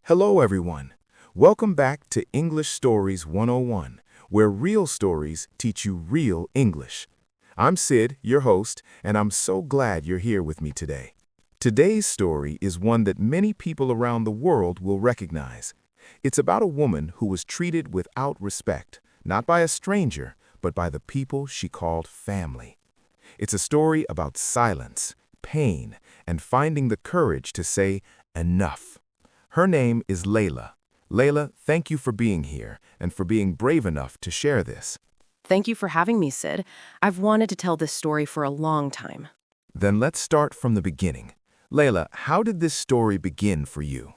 Hello, everyone. Welcome back to English Stories 101, where real stories teach you real English. I'm Sid, your host, and I'm so glad you're here with me today. Today's story is one that many people around the world will recognize. It's about a woman who was treated without respect, not by a stranger, but by the people she called family. It's a story about silence, pain, and finding the courage to say enough. Her name is Leila. Leila, thank you for being here and for being brave enough to share this. Thank you for having me, Sid. I've wanted to tell this story for a long time. Then let's start from the beginning. Leila, how did this story begin for you?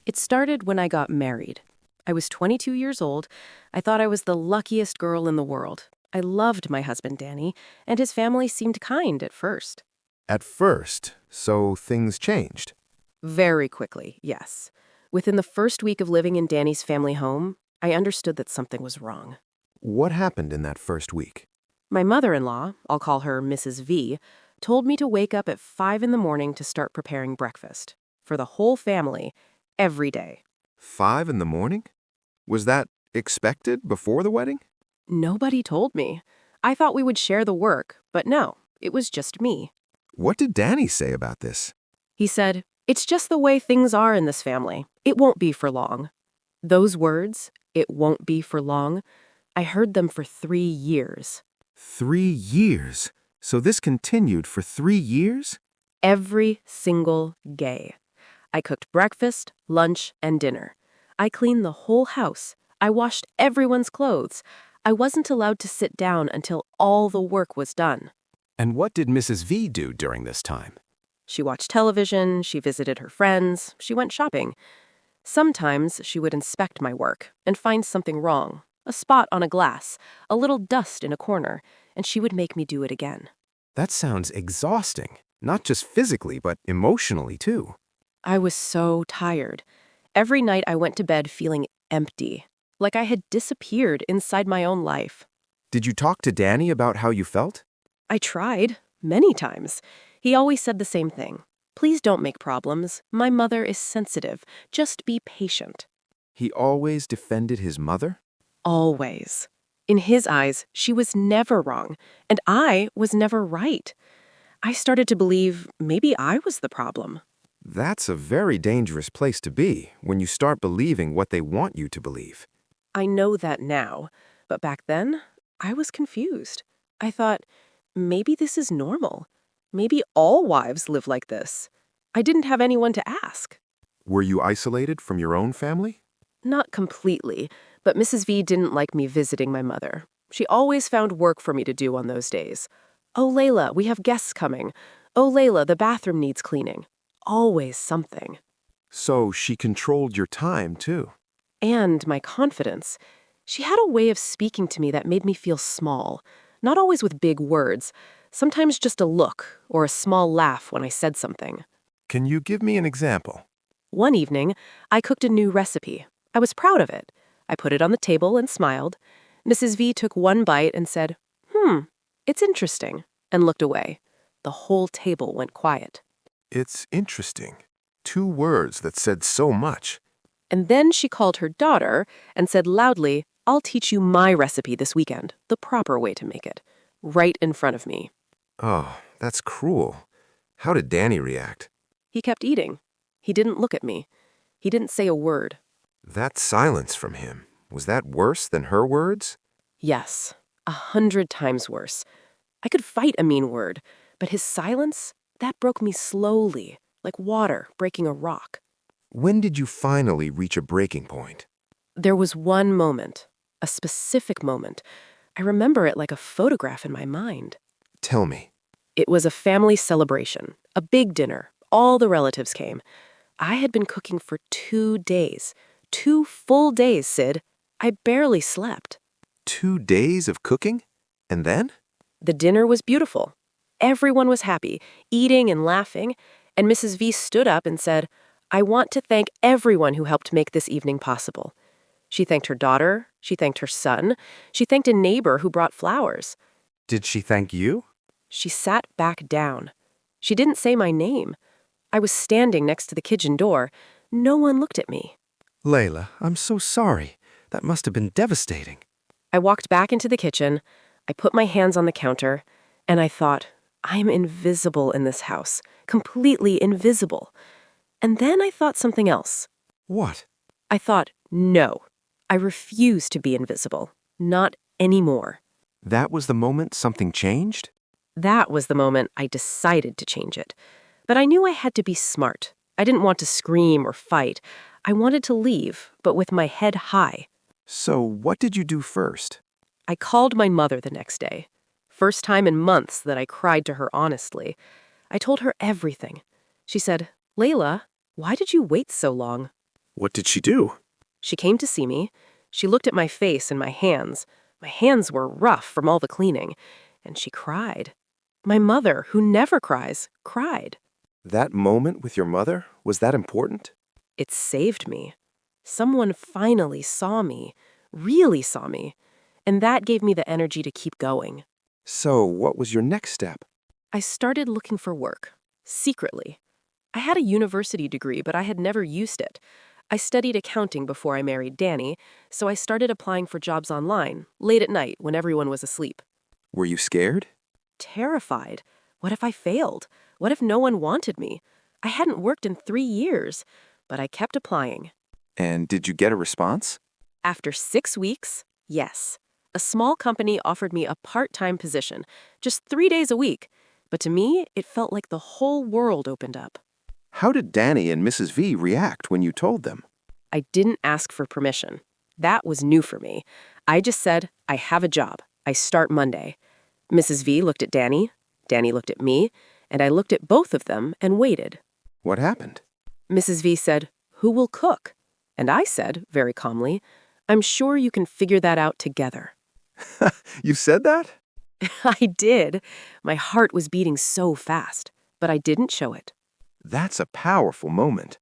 It started when I got married. I was 22 years old. I thought I was the luckiest girl in the world. I loved my husband, Danny, and his family seemed kind at first. At first, so things changed. Very quickly, yes. Within the first week of living in Danny's family home, I understood that something was wrong. What happened in that first week? My mother-in-law, I'll call her Mrs. V, told me to wake up at 5 in the morning to start preparing breakfast. For the whole family, every day. 5 in the morning? Was that expected before the wedding? Nobody told me. I thought we would share the work, but no, it was just me. What did Danny say about this? He said, "It's just the way things are in this family. It won't be for long." Those words, "it won't be for long," I heard them for 3 years. 3 years? So this continued for 3 years? Every single day. I cooked breakfast, lunch, and dinner. I cleaned the whole house. I washed everyone's clothes. I wasn't allowed to sit down until all the work was done. And what did Mrs. V do during this time? She watched television, she visited her friends, she went shopping. Sometimes she would inspect my work and find something wrong, a spot on a glass, a little dust in a corner, and she would make me do it again. That sounds exhausting, not just physically, but emotionally too. I was so tired. Every night I went to bed feeling empty, like I had disappeared inside my own life. Did you talk to Danny about how you felt? I tried, many times. He always said the same thing. "Please don't make problems. My mother is sensitive. Just be patient." He always defended his mother? Always. In his eyes, she was never wrong, and I was never right. I started to believe maybe I was the problem. That's a very dangerous place to be when you start believing what they want you to believe. I know that now, but back then, I was confused. I thought, maybe this is normal. Maybe all wives live like this. I didn't have anyone to ask. Were you isolated from your own family? Not completely, but Mrs. V didn't like me visiting my mother. She always found work for me to do on those days. "Oh, Leila, we have guests coming. Oh, Leila, the bathroom needs cleaning." Always something. So she controlled your time, too. And my confidence. She had a way of speaking to me that made me feel small, not always with big words, sometimes just a look or a small laugh when I said something. Can you give me an example? One evening, I cooked a new recipe. I was proud of it. I put it on the table and smiled. Mrs. V took one bite and said, "It's interesting," and looked away. The whole table went quiet. It's interesting. 2 words that said so much. And then she called her daughter and said loudly, "I'll teach you my recipe this weekend, the proper way to make it," right in front of me. Oh, that's cruel. How did Danny react? He kept eating. He didn't look at me. He didn't say a word. That silence from him, was that worse than her words? Yes, 100 times worse. I could fight a mean word, but his silence, that broke me slowly, like water breaking a rock. When did you finally reach a breaking point? There was one moment, a specific moment. I remember it like a photograph in my mind. Tell me. It was a family celebration, a big dinner. All the relatives came. I had been cooking for 2 days. 2 full days, Sid. I barely slept. 2 days of cooking? And then? The dinner was beautiful. Everyone was happy, eating and laughing, and Mrs. V stood up and said, "I want to thank everyone who helped make this evening possible." She thanked her daughter, she thanked her son, she thanked a neighbor who brought flowers. Did she thank you? She sat back down. She didn't say my name. I was standing next to the kitchen door. No one looked at me. Leila, I'm so sorry. That must have been devastating. I walked back into the kitchen. I put my hands on the counter, and I thought, I'm invisible in this house, completely invisible. And then I thought something else. What? I thought, no, I refuse to be invisible. Not anymore. That was the moment something changed? That was the moment I decided to change it. But I knew I had to be smart. I didn't want to scream or fight. I wanted to leave, but with my head high. So, what did you do first? I called my mother the next day. First time in months that I cried to her honestly. I told her everything. She said, Leila, why did you wait so long? What did she do? She came to see me. She looked at my face and my hands. My hands were rough from all the cleaning. And she cried. My mother, who never cries, cried. That moment with your mother, was that important? It saved me. Someone finally saw me, really saw me. And that gave me the energy to keep going. So, what was your next step? I started looking for work, secretly. I had a university degree, but I had never used it. I studied accounting before I married Danny, so I started applying for jobs online, late at night when everyone was asleep. Were you scared? Terrified. What if I failed? What if no one wanted me? I hadn't worked in 3 years, but I kept applying. And did you get a response? After 6 weeks, yes. A small company offered me a part-time position, just 3 days a week. But to me, it felt like the whole world opened up. How did Danny and Mrs. V react when you told them? I didn't ask for permission. That was new for me. I just said, I have a job. I start Monday. Mrs. V looked at Danny. Danny looked at me. And I looked at both of them and waited. What happened? Mrs. V said, who will cook? And I said, very calmly, I'm sure you can figure that out together. You said that? I did. My heart was beating so fast, but I didn't show it. That's a powerful moment.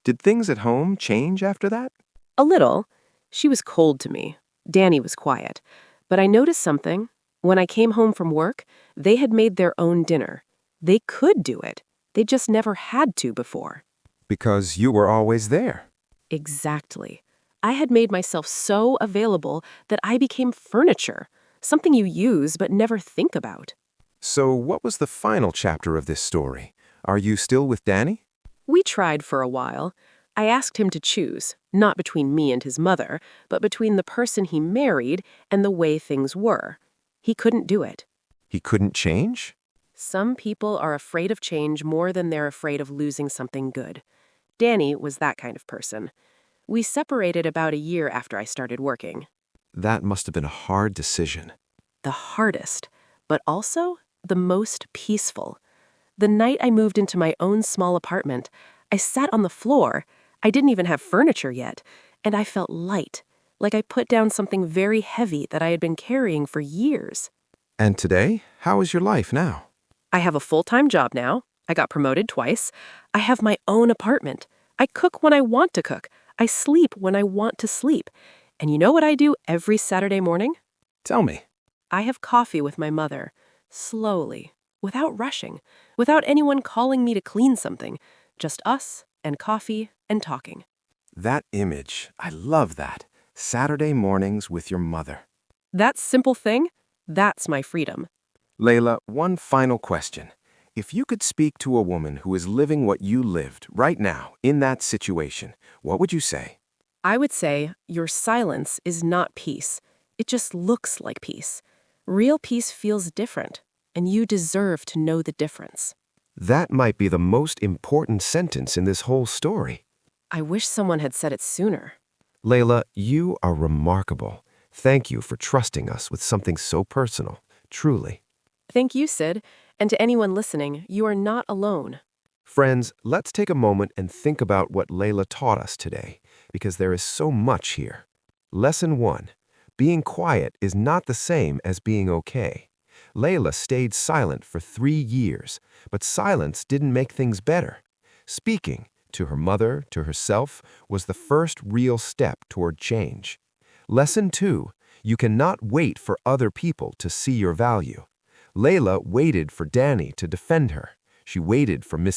Did things at home change after that? A little. She was cold to me. Danny was quiet. But I noticed something. When I came home from work, they had made their own dinner. They could do it. They just never had to before. Because you were always there. Exactly. I had made myself so available that I became furniture, something you use but never think about. So what was the final chapter of this story? Are you still with Danny? We tried for a while. I asked him to choose, not between me and his mother, but between the person he married and the way things were. He couldn't do it. He couldn't change? Some people are afraid of change more than they're afraid of losing something good. Danny was that kind of person. We separated about a year after I started working. That must have been a hard decision. The hardest, but also the most peaceful. The night I moved into my own small apartment, I sat on the floor. I didn't even have furniture yet, and I felt light, like I put down something very heavy that I had been carrying for years. And today, how is your life now? I have a full-time job now. I got promoted twice. I have my own apartment. I cook when I want to cook. I sleep when I want to sleep. And you know what I do every Saturday morning? Tell me. I have coffee with my mother, slowly, without rushing, without anyone calling me to clean something, just us and coffee and talking. That image, I love that. Saturday mornings with your mother. That simple thing, that's my freedom. Leila, one final question. If you could speak to a woman who is living what you lived right now in that situation, what would you say? I would say your silence is not peace. It just looks like peace. Real peace feels different, and you deserve to know the difference. That might be the most important sentence in this whole story. I wish someone had said it sooner. Leila, you are remarkable. Thank you for trusting us with something so personal, truly. Thank you, Sid. And to anyone listening, you are not alone. Friends, let's take a moment and think about what Leila taught us today, because there is so much here. Lesson 1. Being quiet is not the same as being okay. Leila stayed silent for 3 years, but silence didn't make things better. Speaking, to her mother, to herself, was the first real step toward change. Lesson 2. You cannot wait for other people to see your value. Leila waited for Danny to defend her. She waited for Mrs.